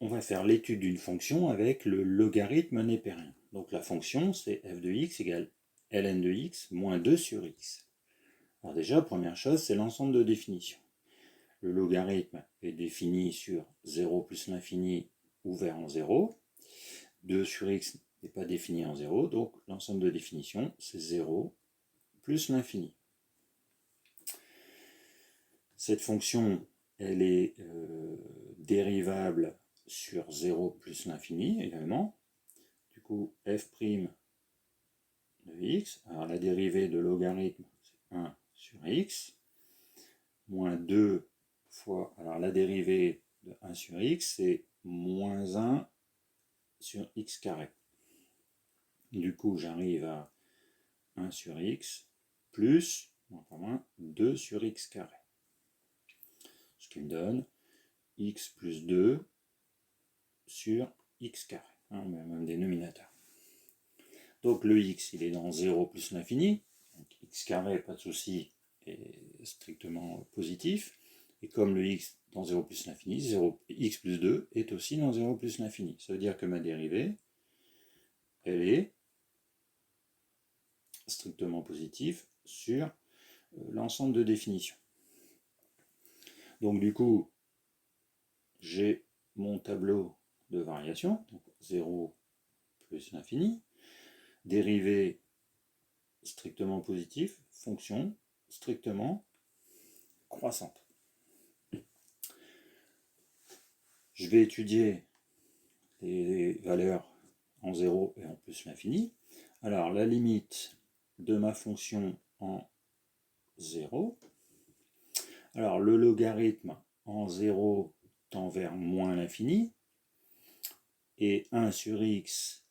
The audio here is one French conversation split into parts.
on va faire l'étude d'une fonction avec le logarithme népérien. Donc la fonction, c'est f de x égale ln de x moins 2 sur x. Alors déjà, première chose, c'est l'ensemble de définition. Le logarithme est défini sur 0 plus l'infini ouvert en 0. 2 sur x n'est pas défini en 0, donc l'ensemble de définition, c'est 0 plus l'infini. Cette fonction, elle est dérivable sur 0 plus l'infini également. Du coup, f' de x, alors la dérivée de logarithme, c'est 1 sur x, moins 2 fois, alors la dérivée de 1 sur x, c'est moins 1 sur x carré. Du coup, j'arrive à 1 sur x plus, encore moins, 2 sur x carré. Ce qui me donne x plus 2 sur x carré, hein, même dénominateur. Donc le x, il est dans 0 plus l'infini, donc x carré, pas de souci, est strictement positif. Et comme le x dans 0 plus l'infini, x plus 2 est aussi dans 0 plus l'infini. Ça veut dire que ma dérivée, elle est strictement positive sur l'ensemble de définition. Donc du coup, j'ai mon tableau de variation, donc 0 plus l'infini, dérivée strictement positive, fonction strictement croissante. Je vais étudier les valeurs en 0 et en plus l'infini. Alors la limite de ma fonction en 0. Alors le logarithme en 0 tend vers moins l'infini et 1 sur x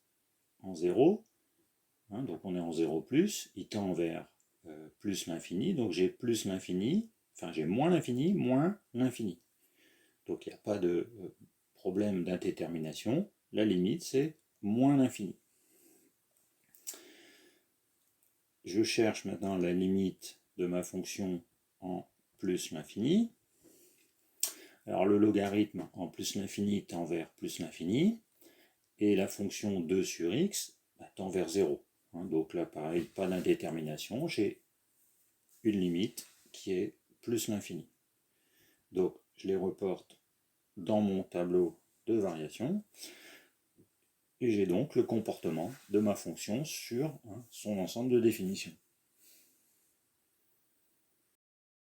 en 0, hein, donc on est en 0 plus, il tend vers plus l'infini, donc j'ai plus l'infini, enfin j'ai moins l'infini, moins l'infini. Donc il n'y a pas de problème d'indétermination, la limite c'est moins l'infini. Je cherche maintenant la limite de ma fonction en plus l'infini. Alors le logarithme en plus l'infini tend vers plus l'infini, et la fonction 2 sur x tend vers 0. Donc là pareil, pas d'indétermination, j'ai une limite qui est plus l'infini. Donc je les reporte dans mon tableau de variation, et j'ai donc le comportement de ma fonction sur son ensemble de définition.